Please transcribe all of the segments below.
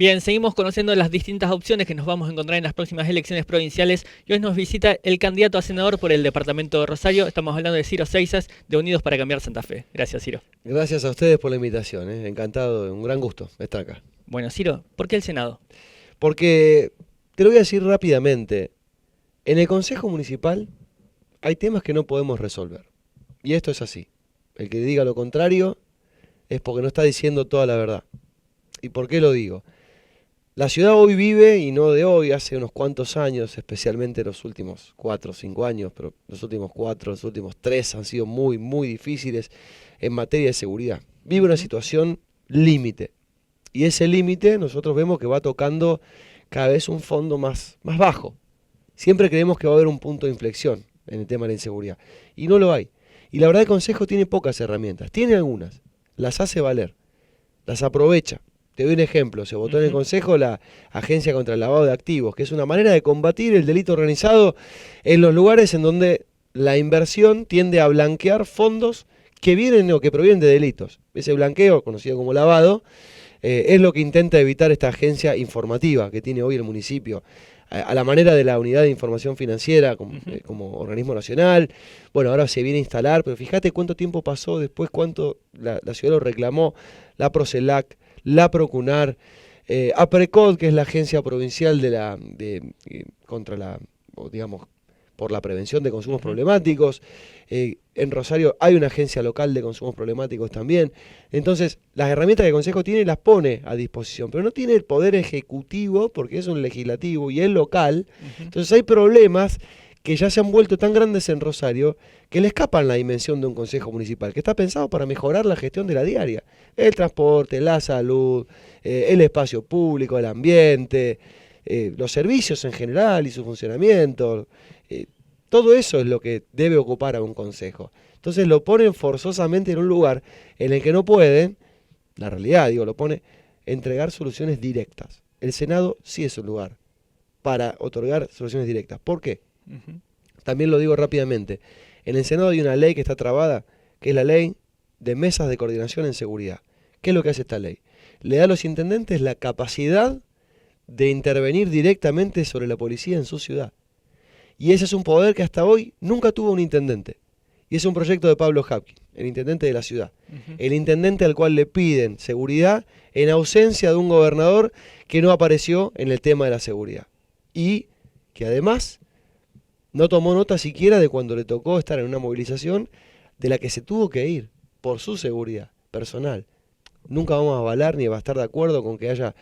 Bien, seguimos conociendo las distintas opciones que nos vamos a encontrar en las próximas elecciones provinciales y hoy nos visita el candidato a senador por el departamento de Rosario. Estamos hablando de Ciro Seixas, de Unidos para Cambiar Santa Fe. Gracias, Ciro. Gracias a ustedes por la invitación, encantado, un gran gusto estar acá. Bueno, Ciro, ¿por qué el Senado? Porque, te lo voy a decir rápidamente, en el Consejo Municipal hay temas que no podemos resolver. Y esto es así. El que diga lo contrario es porque no está diciendo toda la verdad. ¿Y por qué lo digo? La ciudad hoy vive, y no de hoy, hace unos cuantos años, especialmente los últimos 4 o 5 años, pero los últimos 4, los últimos 3 han sido muy, muy difíciles en materia de seguridad. Vive una situación límite. Y ese límite nosotros vemos que va tocando cada vez un fondo más bajo. Siempre creemos que va a haber un punto de inflexión en el tema de la inseguridad. Y no lo hay. Y la verdad el Consejo tiene pocas herramientas. Tiene algunas. Las hace valer. Las aprovecha. Te doy un ejemplo, se votó en el Consejo la Agencia contra el Lavado de Activos, que es una manera de combatir el delito organizado en los lugares en donde la inversión tiende a blanquear fondos que vienen o que provienen de delitos. Ese blanqueo, conocido como lavado, es lo que intenta evitar esta agencia informativa que tiene hoy el municipio, a la manera de la Unidad de Información Financiera como organismo nacional. Bueno, ahora se viene a instalar, pero fíjate cuánto tiempo pasó después, cuánto la ciudad lo reclamó, la Procelac, la Procunar, APRECOD, que es la agencia provincial por la prevención de consumos problemáticos. En Rosario hay una agencia local de consumos problemáticos también. Entonces, las herramientas que el Consejo tiene las pone a disposición, pero no tiene el poder ejecutivo porque es un legislativo y es local. Entonces hay problemas que ya se han vuelto tan grandes en Rosario que le escapan la dimensión de un consejo municipal, que está pensado para mejorar la gestión de la diaria. El transporte, la salud, el espacio público, el ambiente, los servicios en general y su funcionamiento. Todo eso es lo que debe ocupar a un consejo. Entonces lo ponen forzosamente en un lugar en el que no pueden, la realidad, lo pone, entregar soluciones directas. El Senado sí es un lugar para otorgar soluciones directas. ¿Por qué? También lo digo rápidamente. En el Senado hay una ley que está trabada, que es la ley de mesas de coordinación en seguridad. ¿Qué es lo que hace esta ley? Le da a los intendentes la capacidad de intervenir directamente sobre la policía en su ciudad. Y ese es un poder que hasta hoy nunca tuvo un intendente. Y es un proyecto de Pablo Hapkin, el intendente de la ciudad. El intendente al cual le piden seguridad en ausencia de un gobernador que no apareció en el tema de la seguridad. Y que además no tomó nota siquiera de cuando le tocó estar en una movilización de la que se tuvo que ir por su seguridad personal. Nunca vamos a avalar ni a estar de acuerdo con que haya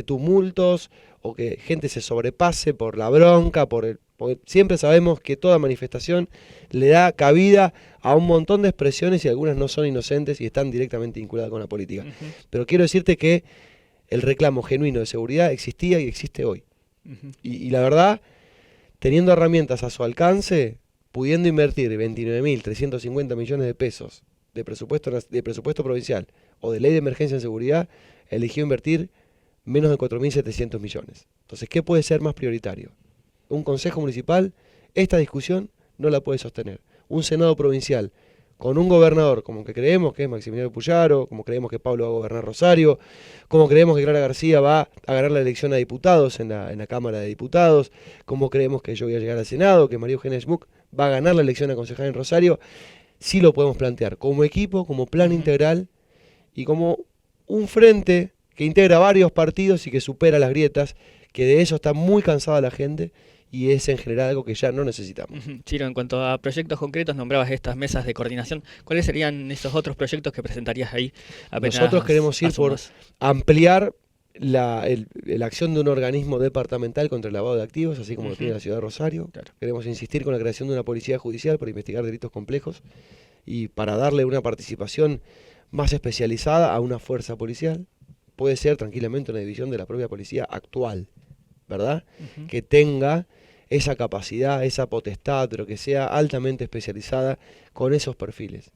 tumultos o que gente se sobrepase por la bronca, porque siempre sabemos que toda manifestación le da cabida a un montón de expresiones y algunas no son inocentes y están directamente vinculadas con la política. Pero quiero decirte que el reclamo genuino de seguridad existía y existe hoy. Y la verdad, teniendo herramientas a su alcance, pudiendo invertir 29.350 millones de pesos de presupuesto provincial o de ley de emergencia en seguridad, eligió invertir menos de 4.700 millones. Entonces, ¿qué puede ser más prioritario? Un consejo municipal, esta discusión no la puede sostener. Un senado provincial con un gobernador como que creemos que es Maximiliano Puyaro, como creemos que Pablo va a gobernar Rosario, como creemos que Clara García va a ganar la elección a diputados en la Cámara de Diputados, como creemos que yo voy a llegar al Senado, que María Eugenia Schmuck va a ganar la elección a concejal en Rosario, sí lo podemos plantear como equipo, como plan integral y como un frente que integra varios partidos y que supera las grietas, que de eso está muy cansada la gente y es en general algo que ya no necesitamos. Ciro, en cuanto a proyectos concretos, nombrabas estas mesas de coordinación. ¿Cuáles serían esos otros proyectos que presentarías ahí? Nosotros queremos ir por ampliar la acción de un organismo departamental contra el lavado de activos, así como lo tiene la ciudad de Rosario. Claro. Queremos insistir con la creación de una policía judicial para investigar delitos complejos y para darle una participación más especializada a una fuerza policial. Puede ser tranquilamente una división de la propia policía actual, ¿verdad? Que tenga esa capacidad, esa potestad, pero que sea altamente especializada con esos perfiles.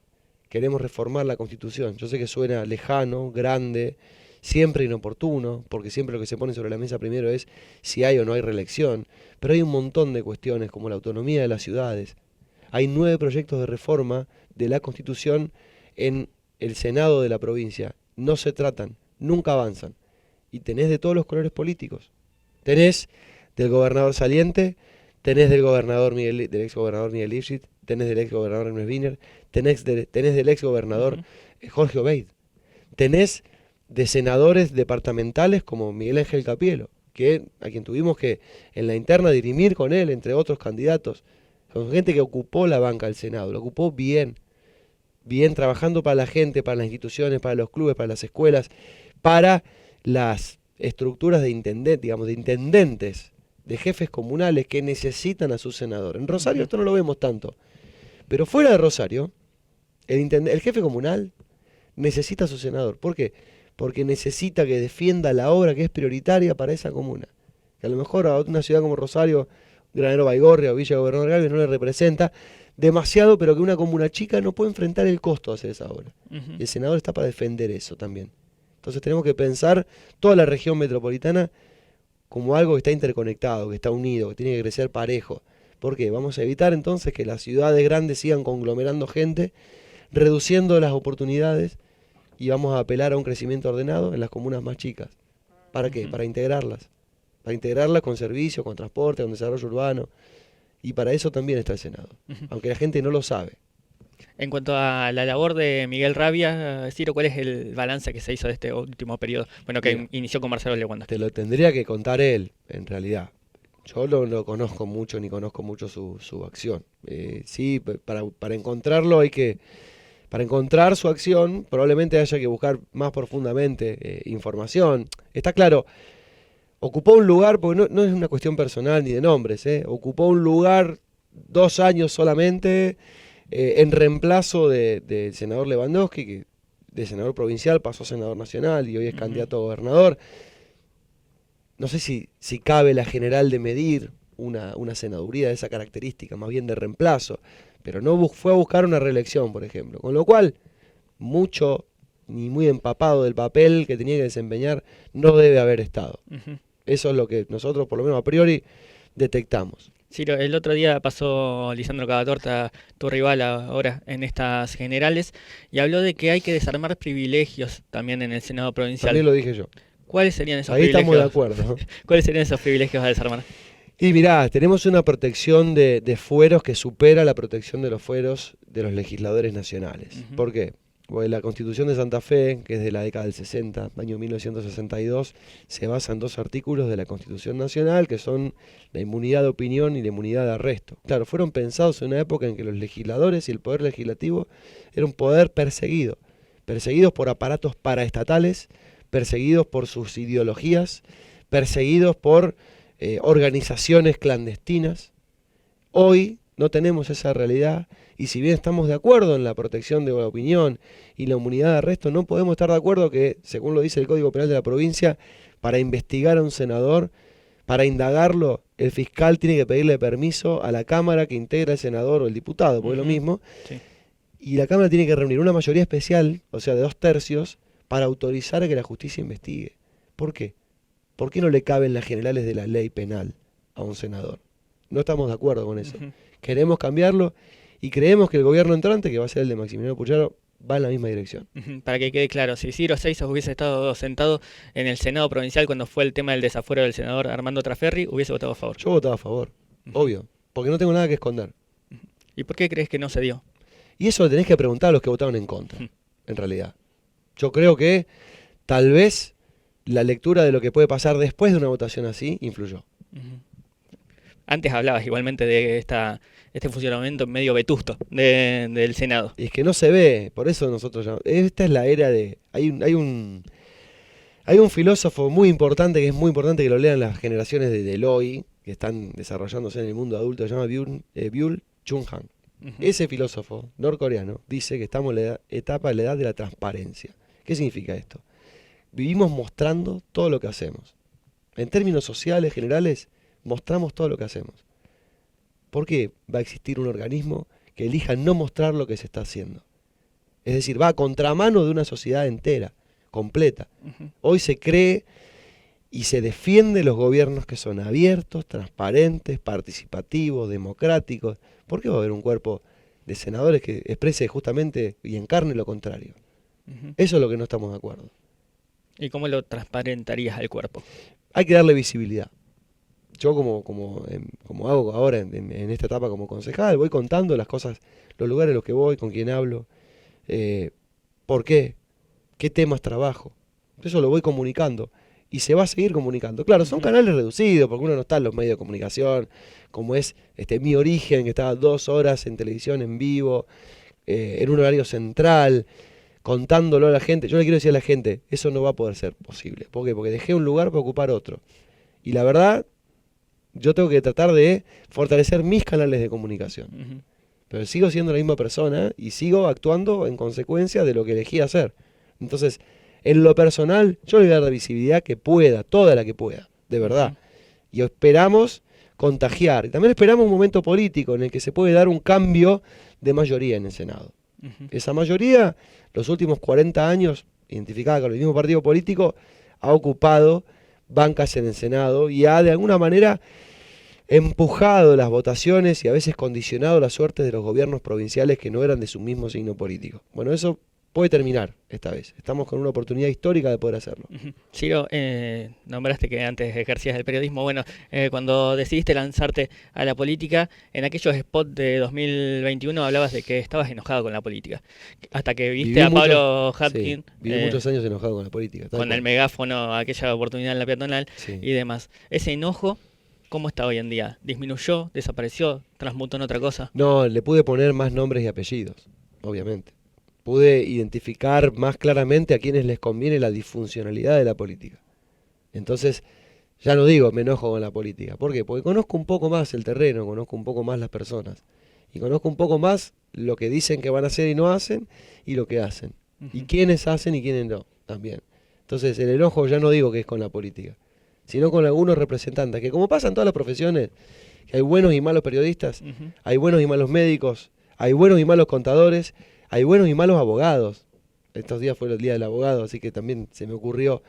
Queremos reformar la Constitución. Yo sé que suena lejano, grande, siempre inoportuno, porque siempre lo que se pone sobre la mesa primero es si hay o no hay reelección, pero hay un montón de cuestiones como la autonomía de las ciudades. Hay 9 proyectos de reforma de la Constitución en el Senado de la provincia. No se tratan, nunca avanzan. y tenés de todos los colores políticos. Tenés del gobernador saliente, tenés del ex gobernador Miguel Lifshitz, tenés del ex gobernador Hermes Wiener, tenés del ex gobernador Jorge Obeid, tenés de senadores departamentales como Miguel Ángel Capielo, a quien tuvimos que en la interna dirimir con él, entre otros candidatos, con gente que ocupó la banca del Senado, lo ocupó bien, trabajando para la gente, para las instituciones, para los clubes, para las escuelas, para las estructuras de intendentes, de jefes comunales que necesitan a su senador. En Rosario esto no lo vemos tanto, pero fuera de Rosario, el jefe comunal necesita a su senador. ¿Por qué? Porque necesita que defienda la obra que es prioritaria para esa comuna. Que a lo mejor a una ciudad como Rosario, Granero Baigorria o Villa Gobernador Galvez no le representa demasiado, pero que una comuna chica no puede enfrentar el costo de hacer esa obra. Y el senador está para defender eso también. Entonces tenemos que pensar toda la región metropolitana como algo que está interconectado, que está unido, que tiene que crecer parejo. ¿Por qué? Vamos a evitar entonces que las ciudades grandes sigan conglomerando gente, reduciendo las oportunidades, y vamos a apelar a un crecimiento ordenado en las comunas más chicas. ¿Para qué? Para integrarlas con servicios, con transporte, con desarrollo urbano, y para eso también está el Senado, aunque la gente no lo sabe. En cuanto a la labor de Miguel Rabia, Ciro, ¿cuál es el balance que se hizo de este último periodo? Bueno, que inició con Marcelo Lewandowski. Te lo tendría que contar él, en realidad. Yo no lo conozco mucho, ni conozco mucho su acción. Sí, para encontrarlo para encontrar su acción, probablemente haya que buscar más profundamente información. Está claro, ocupó un lugar, porque no es una cuestión personal ni de nombres, ocupó un lugar 2 años solamente en reemplazo del senador Lewandowski, que de senador provincial pasó a senador nacional y hoy es candidato a gobernador. No sé si cabe la general de medir una senaduría de esa característica, más bien de reemplazo, pero no fue a buscar una reelección, por ejemplo. Con lo cual, mucho ni muy empapado del papel que tenía que desempeñar no debe haber estado. Eso es lo que nosotros, por lo menos a priori, detectamos. Ciro, el otro día pasó Lisandro Cavatorta, tu rival ahora en estas generales, y habló de que hay que desarmar privilegios también en el Senado provincial. También lo dije yo. ¿Cuáles serían esos Ahí privilegios? estamos de acuerdo. ¿Cuáles serían esos privilegios a desarmar? Y mirá, tenemos una protección de fueros que supera la protección de los fueros de los legisladores nacionales. ¿Por qué? Porque la Constitución de Santa Fe, que es de la década del 60, año 1962, se basa en 2 artículos de la Constitución Nacional, que son la inmunidad de opinión y la inmunidad de arresto. Claro, fueron pensados en una época en que los legisladores y el poder legislativo era un poder perseguidos por aparatos paraestatales, perseguidos por sus ideologías, perseguidos por organizaciones clandestinas. Hoy no tenemos esa realidad, y si bien estamos de acuerdo en la protección de la opinión y la inmunidad de arresto, no podemos estar de acuerdo que, según lo dice el Código Penal de la provincia, para investigar a un senador, para indagarlo, el fiscal tiene que pedirle permiso a la Cámara que integra el senador o el diputado, porque es lo mismo, y la Cámara tiene que reunir una mayoría especial, o sea, de 2/3, para autorizar a que la justicia investigue. ¿Por qué? ¿Por qué no le caben las generales de la ley penal a un senador? No estamos de acuerdo con eso. Queremos cambiarlo y creemos que el gobierno entrante, que va a ser el de Maximiliano Pucharo, va en la misma dirección. Para que quede claro, si Ciro Seisas hubiese estado sentado en el Senado provincial cuando fue el tema del desafuero del senador Armando Traferri, hubiese votado a favor. Yo votaba a favor, obvio, porque no tengo nada que esconder. ¿Y por qué crees que no se dio? Y eso lo tenés que preguntar a los que votaron en contra, en realidad. Yo creo que tal vez la lectura de lo que puede pasar después de una votación así influyó. Antes hablabas igualmente de este funcionamiento medio vetusto del Senado. Y es que no se ve, por eso nosotros ya... Esta es la era de... Hay un filósofo muy importante, que es muy importante que lo lean las generaciones de hoy, que están desarrollándose en el mundo adulto, se llama Byul Chun Han. Ese filósofo norcoreano dice que estamos en la etapa de la edad de la transparencia. ¿Qué significa esto? Vivimos mostrando todo lo que hacemos. En términos sociales, generales, mostramos todo lo que hacemos. ¿Por qué va a existir un organismo que elija no mostrar lo que se está haciendo? Es decir, va a contramano de una sociedad entera, completa. Hoy se cree y se defiende los gobiernos que son abiertos, transparentes, participativos, democráticos. ¿Por qué va a haber un cuerpo de senadores que exprese justamente y encarne lo contrario? Eso es lo que no estamos de acuerdo. ¿Y cómo lo transparentarías al cuerpo? Hay que darle visibilidad. Yo como hago ahora en esta etapa como concejal, voy contando las cosas, los lugares a los que voy, con quién hablo, por qué temas trabajo. Eso lo voy comunicando y se va a seguir comunicando. Claro, son canales reducidos, porque uno no está en los medios de comunicación, como es Mi Origen, que estaba 2 horas en televisión en vivo, en un horario central, contándolo a la gente. Yo le quiero decir a la gente, eso no va a poder ser posible. ¿Por qué? Porque dejé un lugar para ocupar otro. Y la verdad, yo tengo que tratar de fortalecer mis canales de comunicación. Pero sigo siendo la misma persona y sigo actuando en consecuencia de lo que elegí hacer. Entonces, en lo personal, yo le voy a dar la visibilidad que pueda, toda la que pueda, de verdad. Y esperamos contagiar. Y también esperamos un momento político en el que se puede dar un cambio de mayoría en el Senado. Esa mayoría, los últimos 40 años, identificada con el mismo partido político, ha ocupado bancas en el Senado y ha de alguna manera empujado las votaciones y a veces condicionado la suerte de los gobiernos provinciales que no eran de su mismo signo político. Bueno, eso puede terminar esta vez. Estamos con una oportunidad histórica de poder hacerlo. Ciro, nombraste que antes ejercías el periodismo. Bueno, cuando decidiste lanzarte a la política, en aquellos spots de 2021 hablabas de que estabas enojado con la política. Hasta que viste a Pablo Hatkin. Sí, viví muchos años enojado con la política. Con el megáfono, aquella oportunidad en la peatonal y demás. Ese enojo, ¿cómo está hoy en día? ¿Disminuyó? ¿Desapareció? ¿Transmutó en otra cosa? No, le pude poner más nombres y apellidos, obviamente. Pude identificar más claramente a quienes les conviene la disfuncionalidad de la política. Entonces, ya no digo me enojo con la política. ¿Por qué? Porque conozco un poco más el terreno, conozco un poco más las personas. Y conozco un poco más lo que dicen que van a hacer y no hacen, y lo que hacen. Y quiénes hacen y quiénes no, también. Entonces, el enojo ya no digo que es con la política, sino con algunos representantes, que como pasa en todas las profesiones, que hay buenos y malos periodistas, hay buenos y malos médicos, hay buenos y malos contadores, hay buenos y malos abogados. Estos días fue el día del abogado, así que también se me ocurrió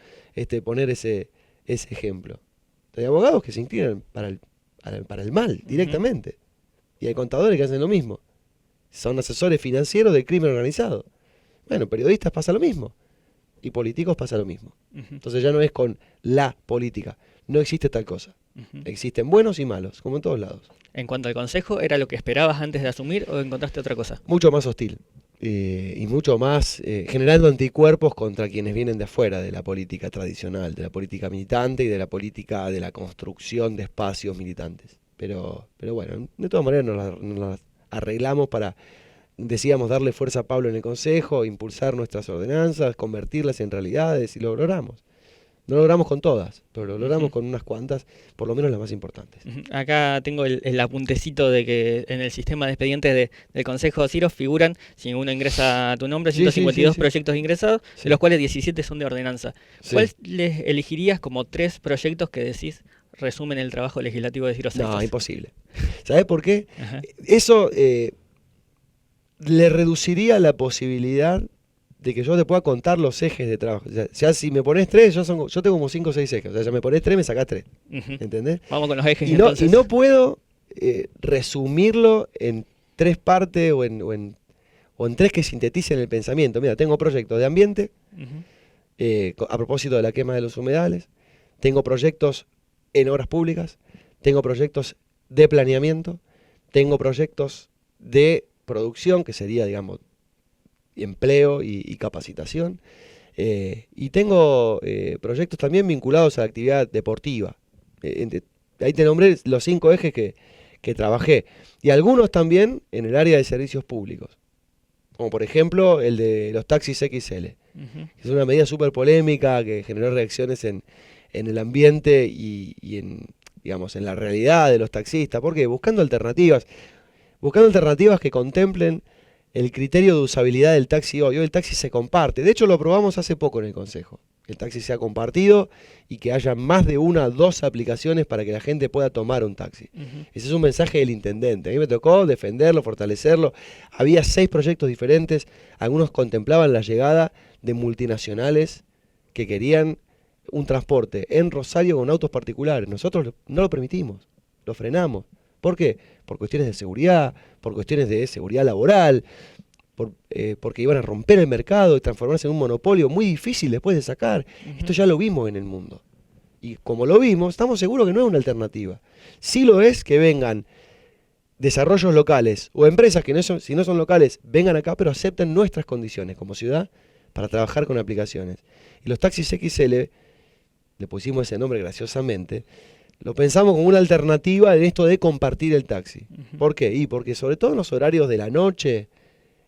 poner ese ejemplo. Hay abogados que se inclinan para el mal, directamente. Y hay contadores que hacen lo mismo. Son asesores financieros del crimen organizado. Bueno, periodistas pasa lo mismo. Y políticos pasa lo mismo. Entonces ya no es con la política. No existe tal cosa. Existen buenos y malos, como en todos lados. En cuanto al consejo, ¿era lo que esperabas antes de asumir o encontraste otra cosa? Mucho más hostil. Y mucho más generando anticuerpos contra quienes vienen de afuera de la política tradicional, de la política militante y de la política de la construcción de espacios militantes. Pero bueno, de todas maneras nos las arreglamos para, decíamos, darle fuerza a Pablo en el Consejo, impulsar nuestras ordenanzas, convertirlas en realidades, y lo logramos. No lo logramos con todas, pero lo logramos con unas cuantas, por lo menos las más importantes. Acá tengo el apuntecito de que en el sistema de expedientes del Consejo Ciro figuran, si uno ingresa tu nombre, 152 proyectos ingresados, de los cuales 17 son de ordenanza. ¿Cuál les elegirías como 3 proyectos que decís resumen el trabajo legislativo de Ciro Seixas? No, imposible. ¿Sabés por qué? Eso le reduciría la posibilidad de que yo te pueda contar los ejes de trabajo. O sea, ya si me pones 3, yo tengo como 5 o 6 ejes. O sea, ya me pones 3, me sacás 3. ¿Entendés? Vamos con los ejes. Y no puedo resumirlo en 3 partes o en 3 que sinteticen el pensamiento. Mira, tengo proyectos de ambiente, a propósito de la quema de los humedales. Tengo proyectos en obras públicas. Tengo proyectos de planeamiento. Tengo proyectos de producción, que sería, digamos, empleo y capacitación, y tengo proyectos también vinculados a la actividad deportiva. Ahí te nombré los 5 ejes que trabajé, y algunos también en el área de servicios públicos, como por ejemplo el de los taxis XL, que es una medida súper polémica que generó reacciones en el ambiente y en la realidad de los taxistas. ¿Por qué? Buscando alternativas que contemplen el criterio de usabilidad del taxi hoy. Hoy el taxi se comparte. De hecho, lo probamos hace poco en el Consejo. El taxi se ha compartido y que haya más de 1 o 2 aplicaciones para que la gente pueda tomar un taxi. Ese es un mensaje del intendente. A mí me tocó defenderlo, fortalecerlo. Había 6 proyectos diferentes. Algunos contemplaban la llegada de multinacionales que querían un transporte en Rosario con autos particulares. Nosotros no lo permitimos, lo frenamos. ¿Por qué? Por cuestiones de seguridad, por cuestiones de seguridad laboral. porque iban a romper el mercado y transformarse en un monopolio muy difícil después de sacar. Esto ya lo vimos en el mundo. Y como lo vimos, estamos seguros que no es una alternativa. Sí lo es que vengan desarrollos locales o empresas que si no son locales, vengan acá, pero acepten nuestras condiciones como ciudad para trabajar con aplicaciones. Y los taxis XL, le pusimos ese nombre graciosamente, lo pensamos como una alternativa en esto de compartir el taxi. ¿Por qué? Y porque sobre todo en los horarios de la noche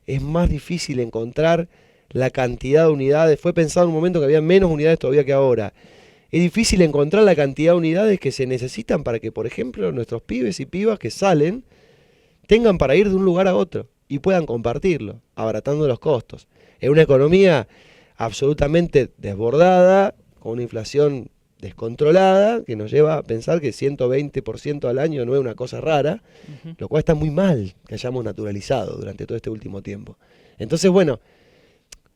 es más difícil encontrar la cantidad de unidades. Fue pensado en un momento que había menos unidades todavía que ahora. Es difícil encontrar la cantidad de unidades que se necesitan para que, por ejemplo, nuestros pibes y pibas que salen tengan para ir de un lugar a otro y puedan compartirlo, abaratando los costos. En una economía absolutamente desbordada, con una inflación descontrolada, que nos lleva a pensar que 120% al año no es una cosa rara, lo cual está muy mal que hayamos naturalizado durante todo este último tiempo. Entonces, bueno,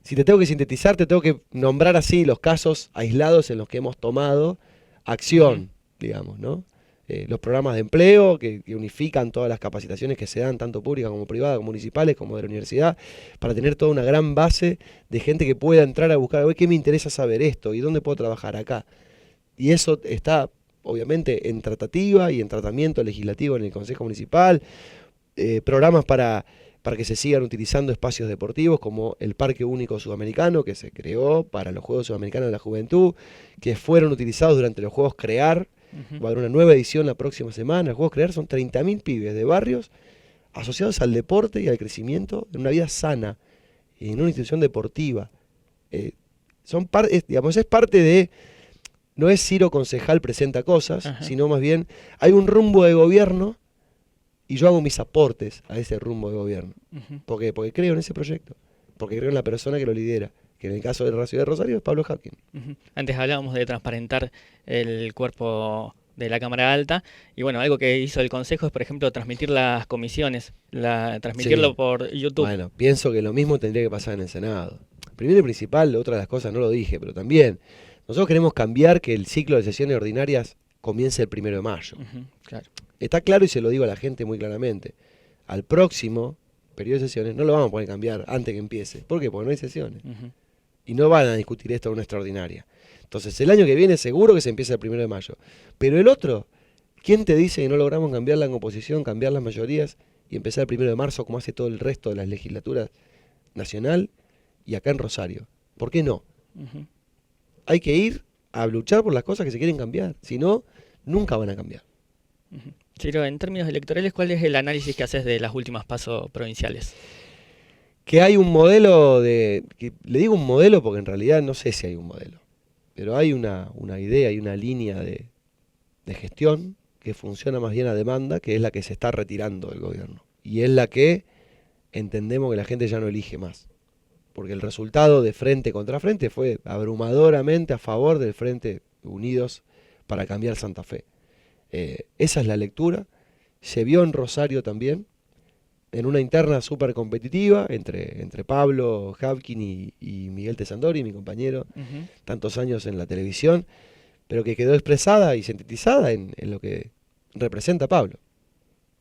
si te tengo que sintetizar, te tengo que nombrar así los casos aislados en los que hemos tomado acción, digamos, ¿no? Los programas de empleo que unifican todas las capacitaciones que se dan, tanto públicas como privadas, como municipales, como de la universidad, para tener toda una gran base de gente que pueda entrar a buscar, oye, ¿qué me interesa saber esto? ¿Y dónde puedo trabajar acá? Y eso está, obviamente, en tratativa y en tratamiento legislativo en el Consejo Municipal, programas para que se sigan utilizando espacios deportivos como el Parque Único Sudamericano, que se creó para los Juegos Sudamericanos de la Juventud, que fueron utilizados durante los Juegos CREAR. Va a haber una nueva edición la próxima semana. Los Juegos CREAR son 30.000 pibes de barrios asociados al deporte y al crecimiento en una vida sana, en una institución deportiva. Digamos, es parte de... No es Ciro concejal presenta cosas, sino más bien hay un rumbo de gobierno y yo hago mis aportes a ese rumbo de gobierno. ¿Por qué? Porque creo en ese proyecto, porque creo en la persona que lo lidera, que en el caso de la ciudad de Rosario es Pablo Hapkin. Antes hablábamos de transparentar el cuerpo de la Cámara Alta, y bueno, algo que hizo el Consejo es, por ejemplo, transmitir las comisiones, transmitirlo por YouTube. Bueno, pienso que lo mismo tendría que pasar en el Senado. Primero y principal, otra de las cosas no lo dije, pero también nosotros queremos cambiar que el ciclo de sesiones ordinarias comience el 1 de mayo. Claro. Está claro y se lo digo a la gente muy claramente. Al próximo periodo de sesiones no lo vamos a poder cambiar antes que empiece. ¿Por qué? Porque no hay sesiones. Y no van a discutir esto en una extraordinaria. Entonces el año que viene seguro que se empieza el 1 de mayo. Pero el otro, ¿quién te dice que no logramos cambiar la composición, cambiar las mayorías y empezar el 1 de marzo como hace todo el resto de las legislaturas nacional y acá en Rosario? ¿Por qué no? Hay que ir a luchar por las cosas que se quieren cambiar. Si no, nunca van a cambiar. Ciro, en términos electorales, ¿cuál es el análisis que haces de las últimas pasos provinciales? Que hay un modelo le digo un modelo porque en realidad no sé si hay un modelo, pero hay una idea y una línea de gestión que funciona más bien a demanda, que es la que se está retirando del gobierno. Y es la que entendemos que la gente ya no elige más. Porque el resultado de frente contra frente fue abrumadoramente a favor del Frente Unidos para Cambiar Santa Fe. Esa es la lectura. Se vio en Rosario también, en una interna súper competitiva entre Pablo Hapkin y Miguel Tesandori, mi compañero, tantos años en la televisión, pero que quedó expresada y sintetizada en lo que representa Pablo.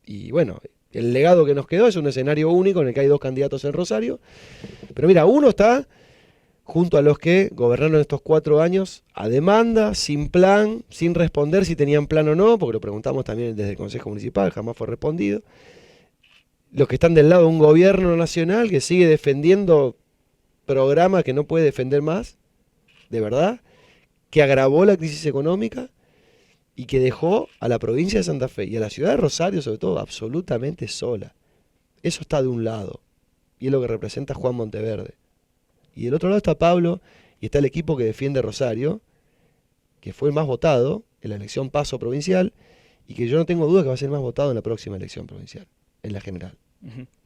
Y bueno, el legado que nos quedó es un escenario único en el que hay dos candidatos en Rosario. Pero mira, uno está junto a los que gobernaron estos 4 años a demanda, sin plan, sin responder si tenían plan o no, porque lo preguntamos también desde el Consejo Municipal, jamás fue respondido. Los que están del lado de un gobierno nacional que sigue defendiendo programas que no puede defender más, de verdad, que agravó la crisis económica y que dejó a la provincia de Santa Fe y a la ciudad de Rosario, sobre todo, absolutamente sola. Eso está de un lado, y es lo que representa Juan Monteverde. Y del otro lado está Pablo, y está el equipo que defiende Rosario, que fue el más votado en la elección paso provincial, y que yo no tengo duda que va a ser más votado en la próxima elección provincial, en la general.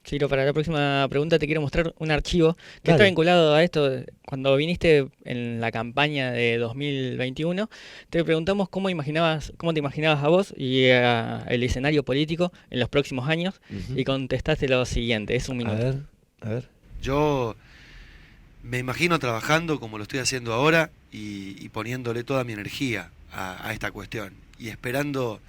Ciro, para la próxima pregunta te quiero mostrar un archivo que Dale. está vinculado a esto. Cuando viniste en la campaña de 2021, te preguntamos cómo te imaginabas a vos y el escenario político en los próximos años, y contestaste lo siguiente, es un minuto. A ver. Yo me imagino trabajando como lo estoy haciendo ahora y poniéndole toda mi energía a esta cuestión y esperando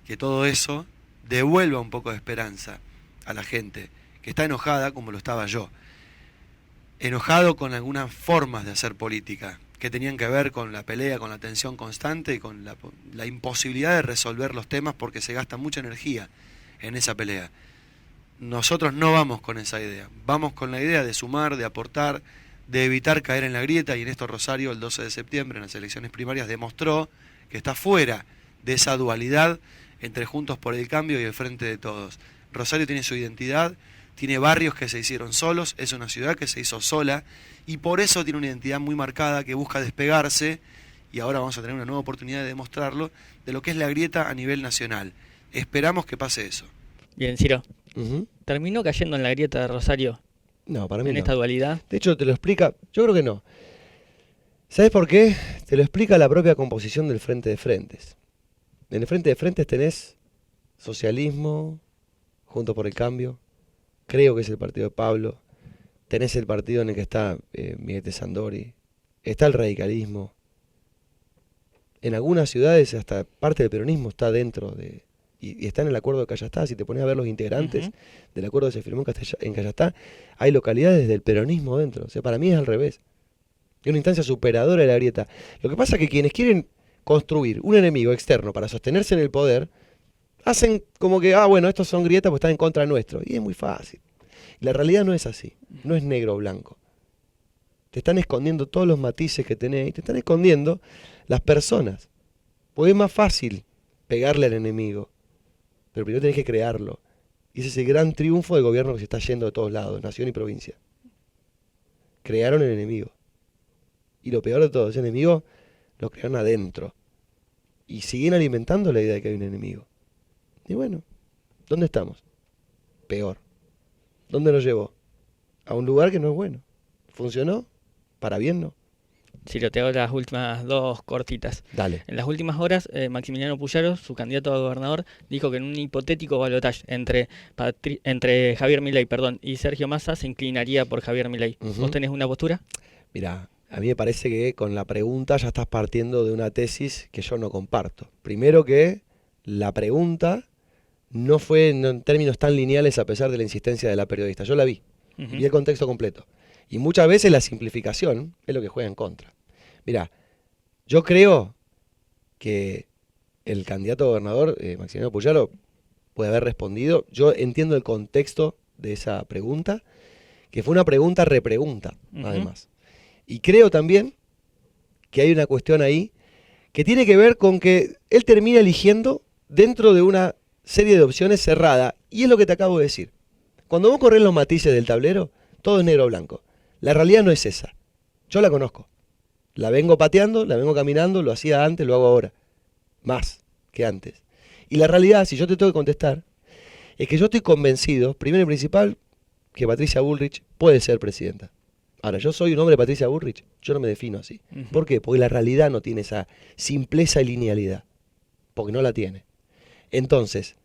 que todo eso devuelva un poco de esperanza a la gente, que está enojada como lo estaba yo. Enojado con algunas formas de hacer política, que tenían que ver con la pelea, con la tensión constante y con la imposibilidad de resolver los temas porque se gasta mucha energía en esa pelea. Nosotros no vamos con esa idea, vamos con la idea de sumar, de aportar, de evitar caer en la grieta, y en esto Rosario el 12 de septiembre en las elecciones primarias demostró que está fuera de esa dualidad entre Juntos por el Cambio y el Frente de Todos. Rosario tiene su identidad, tiene barrios que se hicieron solos, es una ciudad que se hizo sola y por eso tiene una identidad muy marcada que busca despegarse, y ahora vamos a tener una nueva oportunidad de demostrarlo, de lo que es la grieta a nivel nacional. Esperamos que pase eso. Bien, Ciro. ¿Terminó cayendo en la grieta de Rosario? No, para mí en no. Esta dualidad. De hecho, te lo explica, yo creo que no. ¿Sabes por qué? Te lo explica la propia composición del Frente de Frentes. En el Frente de Frentes tenés socialismo, Juntos por el Cambio, creo que es el partido de Pablo, tenés el partido en el que está Miguel de Sandori, está el radicalismo. En algunas ciudades hasta parte del peronismo está dentro de... Y está en el acuerdo de Cayastá. Si te pones a ver los integrantes del acuerdo que se firmó en Cayastá, hay localidades del peronismo dentro. O sea, para mí es al revés. Es una instancia superadora de la grieta. Lo que pasa es que quienes quieren construir un enemigo externo para sostenerse en el poder, hacen como que, bueno, estos son grietas porque están en contra nuestro. Y es muy fácil. Y la realidad no es así. No es negro o blanco. Te están escondiendo todos los matices que tenés y te están escondiendo las personas. Porque es más fácil pegarle al enemigo, pero primero tenés que crearlo. Y ese es el gran triunfo del gobierno que se está yendo de todos lados, nación y provincia. Crearon el enemigo. Y lo peor de todo, ese enemigo lo crearon adentro. Y siguen alimentando la idea de que hay un enemigo. Y bueno, ¿dónde estamos? Peor. ¿Dónde nos llevó? A un lugar que no es bueno. ¿Funcionó? ¿Para bien no? Ciro, te hago las últimas dos cortitas. Dale. En las últimas horas, Maximiliano Puyaro, su candidato a gobernador, dijo que en un hipotético balotaje entre Javier Milei, y Sergio Massa se inclinaría por Javier Milei. ¿Vos tenés una postura? Mirá, a mí me parece que con la pregunta ya estás partiendo de una tesis que yo no comparto. Primero que la pregunta no fue en términos tan lineales a pesar de la insistencia de la periodista. Yo la vi, vi el contexto completo. Y muchas veces la simplificación es lo que juega en contra. Mirá, yo creo que el candidato a gobernador, Maximiliano Puyaro, puede haber respondido. Yo entiendo el contexto de esa pregunta, que fue una pregunta repregunta, además. Y creo también que hay una cuestión ahí que tiene que ver con que él termina eligiendo dentro de una serie de opciones cerrada. Y es lo que te acabo de decir. Cuando vos corres los matices del tablero, todo es negro o blanco. La realidad no es esa. Yo la conozco. La vengo pateando, la vengo caminando, lo hacía antes, lo hago ahora. Más que antes. Y la realidad, si yo te tengo que contestar, es que yo estoy convencido, primero y principal, que Patricia Bullrich puede ser presidenta. Ahora, yo soy un hombre de Patricia Bullrich, yo no me defino así. ¿Por qué? Porque la realidad no tiene esa simpleza y linealidad. Porque no la tiene. Entonces,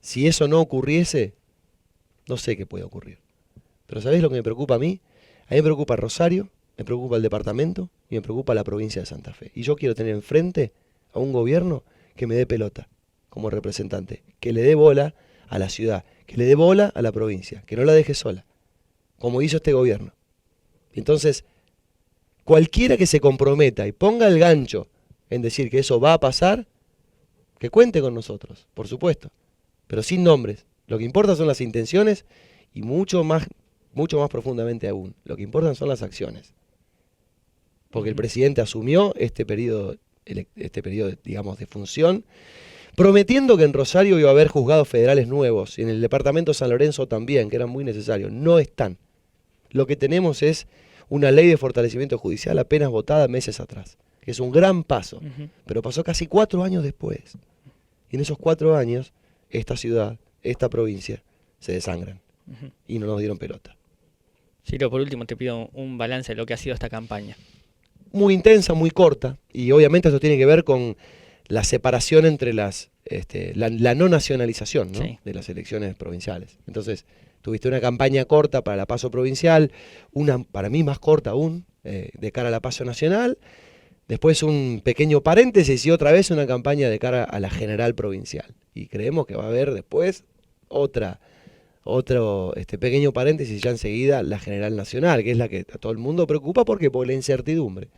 si eso no ocurriese, no sé qué puede ocurrir. Pero ¿sabés lo que me preocupa a mí? A mí me preocupa Rosario, me preocupa el departamento y me preocupa la provincia de Santa Fe. Y yo quiero tener enfrente a un gobierno que me dé pelota como representante, que le dé bola a la ciudad, que le dé bola a la provincia, que no la deje sola, como hizo este gobierno. Entonces, cualquiera que se comprometa y ponga el gancho en decir que eso va a pasar, que cuente con nosotros, por supuesto, pero sin nombres. Lo que importa son las intenciones y mucho más profundamente aún, lo que importan son las acciones. Porque el presidente asumió este periodo, digamos, de función, prometiendo que en Rosario iba a haber juzgados federales nuevos, y en el departamento de San Lorenzo también, que eran muy necesarios. No están. Lo que tenemos es una ley de fortalecimiento judicial apenas votada meses atrás, que es un gran paso, pero pasó casi 4 años después. Y en esos 4 años, esta ciudad, esta provincia, se desangran. Y no nos dieron pelota. Ciro, por último te pido un balance de lo que ha sido esta campaña. Muy intensa, muy corta, y obviamente eso tiene que ver con la separación entre la no nacionalización, ¿no? Sí. De las elecciones provinciales. Entonces, tuviste una campaña corta para la PASO provincial, una para mí más corta aún, de cara a la PASO nacional, después un pequeño paréntesis y otra vez una campaña de cara a la general provincial. Y creemos que va a haber después otra Otro pequeño paréntesis, ya enseguida la General Nacional, que es la que a todo el mundo preocupa porque por la incertidumbre.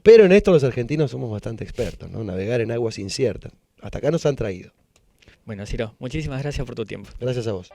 Pero en esto los argentinos somos bastante expertos, ¿no? Navegar en aguas inciertas. Hasta acá nos han traído. Bueno, Ciro, muchísimas gracias por tu tiempo. Gracias a vos.